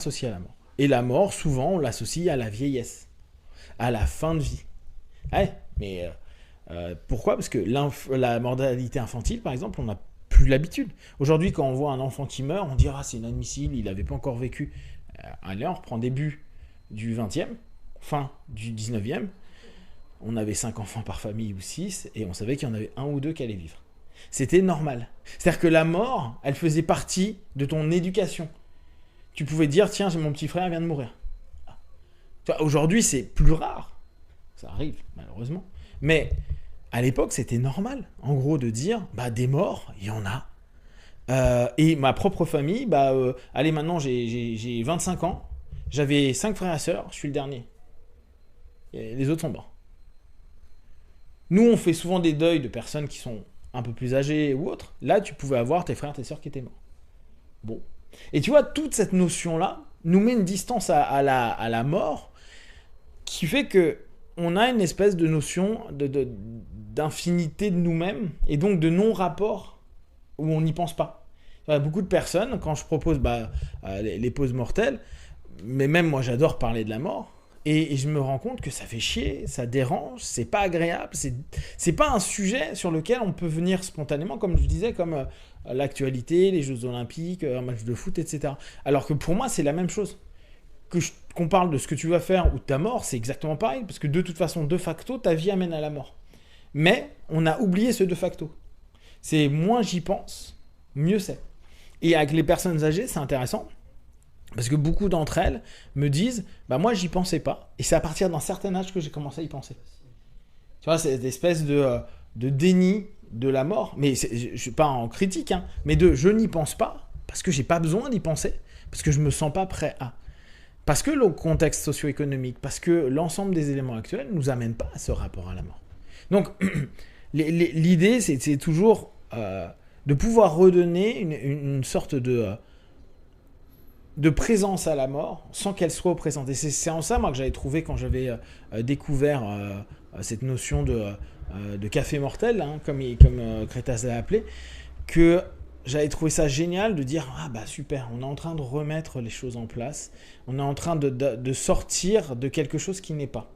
associé à la mort. Et la mort, souvent, on l'associe à la vieillesse, à la fin de vie. Ouais, mais pourquoi? Parce que la mortalité infantile, par exemple, on n'a plus l'habitude. Aujourd'hui, quand on voit un enfant qui meurt, on dit ah, c'est inadmissible, il n'avait pas encore vécu. Allez, on reprend début du 20e, fin du 19e. On avait 5 enfants par famille ou 6, et on savait qu'il y en avait un ou deux qui allaient vivre. C'était normal. C'est-à-dire que la mort, elle faisait partie de ton éducation. Tu pouvais dire, tiens, j'ai mon petit frère, il vient de mourir. Aujourd'hui, c'est plus rare. Ça arrive, malheureusement. Mais à l'époque, c'était normal, en gros, de dire, bah, des morts, il y en a. Et ma propre famille, allez, maintenant, j'ai 25 ans. J'avais 5 frères et sœurs, je suis le dernier. Et les autres sont morts. Nous, on fait souvent des deuils de personnes qui sont un peu plus âgées ou autres. Là, tu pouvais avoir tes frères et tes sœurs qui étaient morts. Bon. Et tu vois, toute cette notion-là nous met une distance à la mort qui fait que on a une espèce de notion d'infinité de nous-mêmes et donc de non-rapport où on n'y pense pas. Il y a beaucoup de personnes, quand je propose les pauses mortelles, mais même moi j'adore parler de la mort, et je me rends compte que ça fait chier, ça dérange, c'est pas agréable, c'est pas un sujet sur lequel on peut venir spontanément, comme je disais, comme l'actualité, les Jeux Olympiques, un match de foot, etc. Alors que pour moi, c'est la même chose. Qu'on parle de ce que tu vas faire ou de ta mort, c'est exactement pareil, parce que de toute façon, de facto, ta vie amène à la mort. Mais on a oublié ce de facto. C'est moins j'y pense, mieux c'est. Et avec les personnes âgées, c'est intéressant, parce que beaucoup d'entre elles me disent, bah moi j'y pensais pas, et c'est à partir d'un certain âge que j'ai commencé à y penser. Tu vois, c'est cette espèce de déni de la mort, mais je suis pas en critique, hein, mais je n'y pense pas, parce que j'ai pas besoin d'y penser, parce que je me sens pas prêt à. Parce que le contexte socio-économique, parce que l'ensemble des éléments actuels ne nous amènent pas à ce rapport à la mort. Donc, l'idée, c'est toujours de pouvoir redonner une sorte de présence à la mort sans qu'elle soit présente. Et c'est en ça, moi, que j'avais trouvé quand j'avais découvert cette notion de café mortel, hein, comme Crétas l'a appelé, que j'avais trouvé ça génial de dire ah bah super, on est en train de remettre les choses en place, on est en train de sortir de quelque chose qui n'est pas,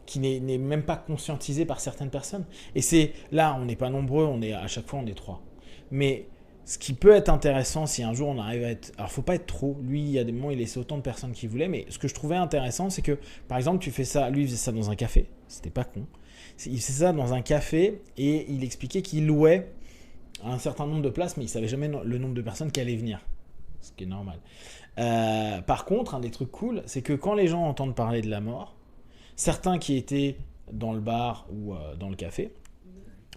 qui n'est même pas conscientisé par certaines personnes. Et c'est là, on n'est pas nombreux, à chaque fois on est 3. Mais ce qui peut être intéressant si un jour on arrive à être, alors faut pas être trop, lui il y a des moments il laissait autant de personnes qu'il voulait, mais ce que je trouvais intéressant c'est que par exemple tu fais ça, lui il faisait ça dans un café, c'était pas con, il faisait ça dans un café et il expliquait qu'il louait un certain nombre de places, mais il ne savait jamais le nombre de personnes qui allaient venir. Ce qui est normal. Par contre, un des trucs cool, c'est que quand les gens entendent parler de la mort, certains qui étaient dans le bar ou dans le café,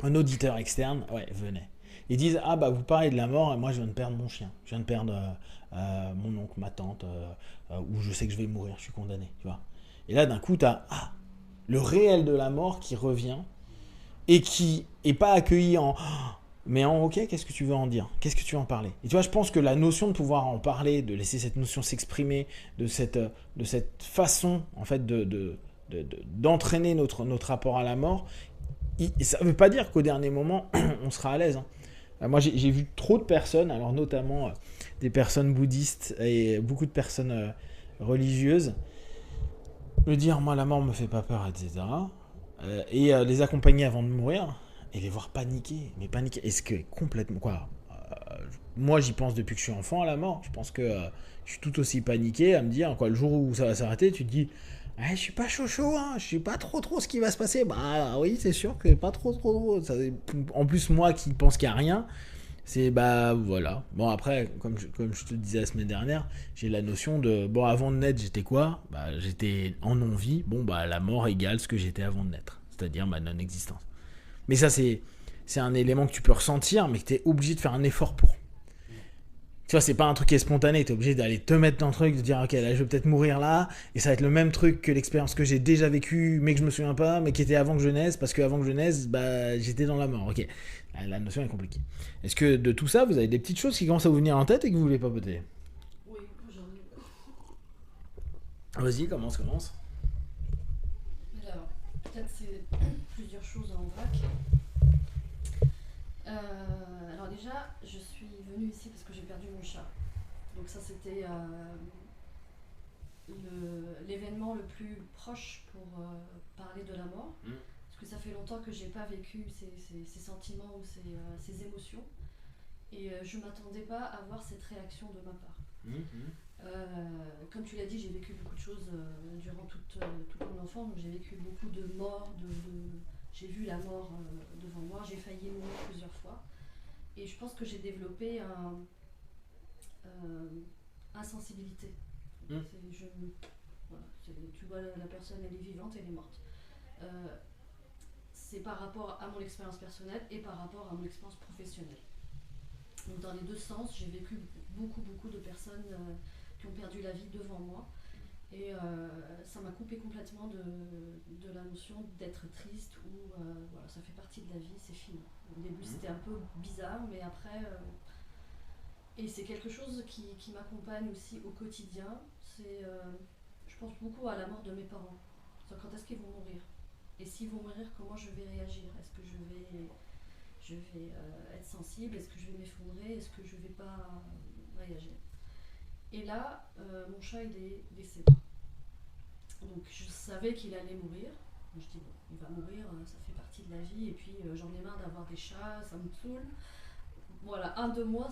un auditeur externe, venait. Ils disent ah bah vous parlez de la mort, et moi je viens de perdre mon chien, je viens de perdre mon oncle, ma tante, ou je sais que je vais mourir, je suis condamné, tu vois. Et là d'un coup t'as le réel de la mort qui revient et qui est pas accueilli en mais ok, qu'est-ce que tu veux en dire? Qu'est-ce que tu veux en parler? Et tu vois, je pense que la notion de pouvoir en parler, de laisser cette notion s'exprimer, de cette façon, en fait, d'entraîner notre rapport à la mort, ça ne veut pas dire qu'au dernier moment, on sera à l'aise. Hein. Moi, j'ai vu trop de personnes, alors notamment des personnes bouddhistes et beaucoup de personnes religieuses, me dire, moi, la mort me fait pas peur, etc. Et les accompagner avant de mourir. Et les voir paniquer, mais paniquer. Est-ce que complètement quoi moi, j'y pense depuis que je suis enfant à la mort. Je pense que je suis tout aussi paniqué à me dire quoi. Le jour où ça va s'arrêter, tu te dis, je suis pas chaud, hein. Je sais pas trop ce qui va se passer. Bah oui, c'est sûr que pas trop. Ça, en plus, moi qui pense qu'il y a rien, c'est bah voilà. Bon après, comme je te le disais la semaine dernière, j'ai la notion de bon avant de naître, j'étais quoi? Bah j'étais en non-vie. Bon bah la mort égale ce que j'étais avant de naître, c'est-à-dire ma non-existence. Mais ça, c'est un élément que tu peux ressentir, mais que tu es obligé de faire un effort pour. Tu vois, c'est pas un truc qui est spontané. Tu es obligé d'aller te mettre dans le truc, de dire, ok, là, je vais peut-être mourir là, et ça va être le même truc que l'expérience que j'ai déjà vécue, mais que je me souviens pas, mais qui était avant que je naisse, parce qu'avant que je naisse, bah, j'étais dans la mort. Ok, la notion est compliquée. Est-ce que de tout ça, vous avez des petites choses qui commencent à vous venir en tête et que vous voulez papoter? Oui, j'en ai. Vas-y, commence. Alors, peut-être c'est plusieurs choses en vrac. Alors déjà, je suis venue ici parce que j'ai perdu mon chat. Donc ça, c'était l'élément le plus proche pour parler de la mort, parce que ça fait longtemps que j'ai pas vécu ces sentiments ou ces émotions, et je m'attendais pas à voir cette réaction de ma part. Comme tu l'as dit, j'ai vécu beaucoup de choses durant toute mon enfance, donc j'ai vécu beaucoup de morts, j'ai vu la mort devant moi, j'ai failli mourir plusieurs fois, et je pense que j'ai développé insensibilité. Voilà, tu vois la personne, elle est vivante, elle est morte. C'est par rapport à mon expérience personnelle et par rapport à mon expérience professionnelle. Donc dans les deux sens, j'ai vécu beaucoup de personnes qui ont perdu la vie devant moi, et ça m'a coupé complètement de la notion d'être triste, ou voilà, ça fait partie de la vie, c'est fini. Au début c'était un peu bizarre, mais après et c'est quelque chose qui m'accompagne aussi au quotidien. Je pense beaucoup à la mort de mes parents. Quand est-ce qu'ils vont mourir? Et s'ils vont mourir, comment je vais réagir? Est-ce que je vais être sensible? Est-ce que je vais m'effondrer? Est-ce que je vais pas réagir? Et là, mon chat, il est décédé. Donc je savais qu'il allait mourir. Je dis bon, il va mourir, ça fait partie de la vie, et puis j'en ai marre d'avoir des chats, ça me saoule. Voilà, un de moi,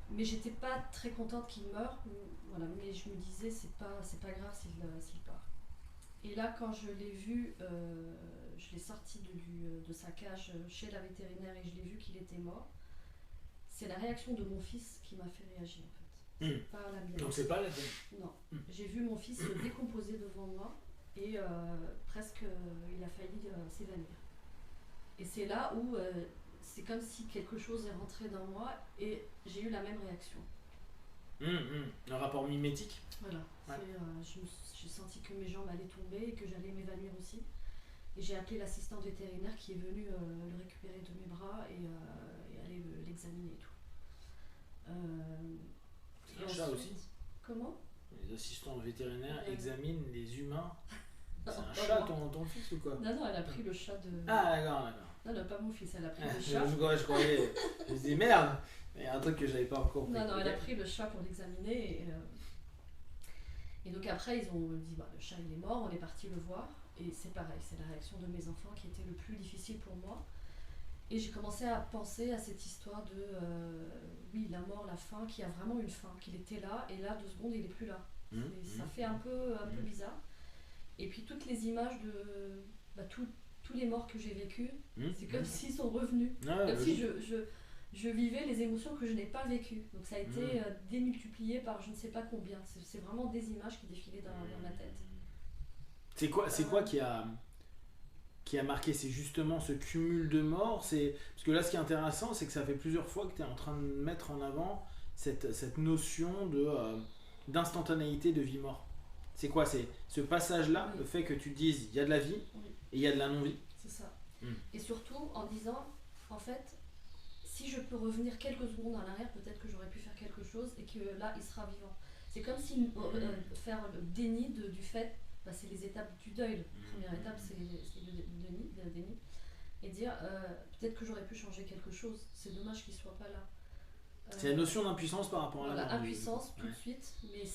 mais j'étais pas très contente qu'il meure, voilà, mais je me disais c'est pas grave s'il part. Et là, quand je l'ai vu, je l'ai sorti de sa cage chez la vétérinaire, et je l'ai vu qu'il était mort. C'est la réaction de mon fils qui m'a fait réagir, en fait. C'est pas la mienne. Donc c'est pas la tienne. Non. J'ai vu mon fils se décomposer devant moi, et presque il a failli s'évanouir. Et c'est là où c'est comme si quelque chose est rentré dans moi, et j'ai eu la même réaction. Un rapport mimétique. Voilà. Ouais. J'ai senti que mes jambes allaient tomber et que j'allais m'évanouir aussi. Et j'ai appelé l'assistante vétérinaire qui est venue le récupérer de mes bras et aller l'examiner et tout. Et un chat aussi. Comment? Les assistants vétérinaires examinent les humains. C'est un chat ton fils ou quoi? Non, elle a pris le chat de... Ah d'accord. Non, pas mon fils, elle a pris le chat. Je croyais, je me dis merde, il y a un truc que j'avais pas encore compris. Non, elle a pris le chat pour l'examiner, et donc après ils ont dit le chat il est mort, on est parti le voir, et c'est pareil, c'est la réaction de mes enfants qui était le plus difficile pour moi. Et j'ai commencé à penser à cette histoire de oui, la mort, la fin, qui a vraiment une fin, qu'il était là, et là 2 secondes il est plus là. Ça fait un peu bizarre. Et puis toutes les images de tous les morts que j'ai vécus, c'est comme s'ils sont revenus, comme si je vivais les émotions que je n'ai pas vécues. Donc ça a été démultiplié par je ne sais pas combien. C'est vraiment des images qui défilaient dans ma tête. C'est quoi qui a marqué? C'est justement ce cumul de morts. Parce que là, ce qui est intéressant, c'est que ça fait plusieurs fois que tu es en train de mettre en avant cette notion d'instantanéité de vie-mort. C'est quoi? C'est ce passage-là, le fait que tu dises il y a de la vie et il y a de la non-vie. C'est ça. Et surtout en disant, en fait, si je peux revenir quelques secondes en arrière, peut-être que j'aurais pu faire quelque chose et que là, il sera vivant. C'est comme si faire le déni du fait, c'est les étapes du deuil. La première étape, c'est le déni. Et dire, peut-être que j'aurais pu changer quelque chose. C'est dommage qu'il ne soit pas là. C'est la notion d'impuissance par rapport à la mort. Impuissance tout de suite, mais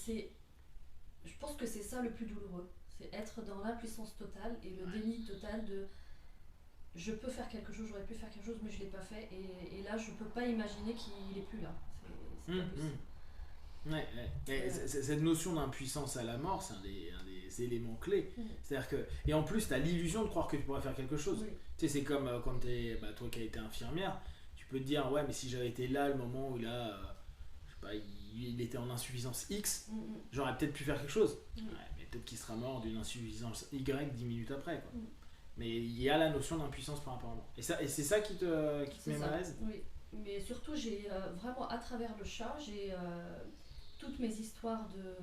je pense que c'est ça le plus douloureux. C'est être dans l'impuissance totale et le déni total de je peux faire quelque chose, j'aurais pu faire quelque chose, mais je ne l'ai pas fait. Et là, je ne peux pas imaginer qu'il n'est plus là. C'est impossible. Cette notion d'impuissance à la mort, c'est un des éléments clés. C'est-à-dire que, et en plus, tu as l'illusion de croire que tu pourrais faire quelque chose. Tu sais, c'est comme quand toi qui as été infirmière, tu peux te dire, ouais, mais si j'avais été là le moment où il était en insuffisance X, j'aurais peut-être pu faire quelque chose. Mais peut-être qu'il sera mort d'une insuffisance Y 10 minutes après. Quoi. Mais il y a la notion d'impuissance par rapport à moi. Et c'est ça qui te met mal à l'aise? Oui, mais surtout, j'ai vraiment, à travers le chat, j'ai toutes mes histoires de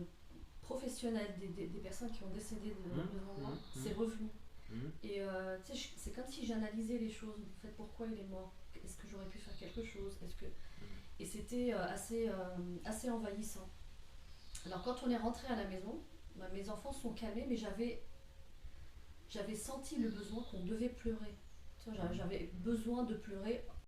professionnels, des personnes qui ont décédé devant moi, c'est revenu. Et c'est comme si j'analysais les choses. En fait, pourquoi il est mort? Est-ce que j'aurais pu faire quelque chose? Et c'était assez envahissant. Alors quand on est rentré à la maison, mes enfants se sont calmés, mais j'avais senti le besoin qu'on devait pleurer. J'avais besoin de pleurer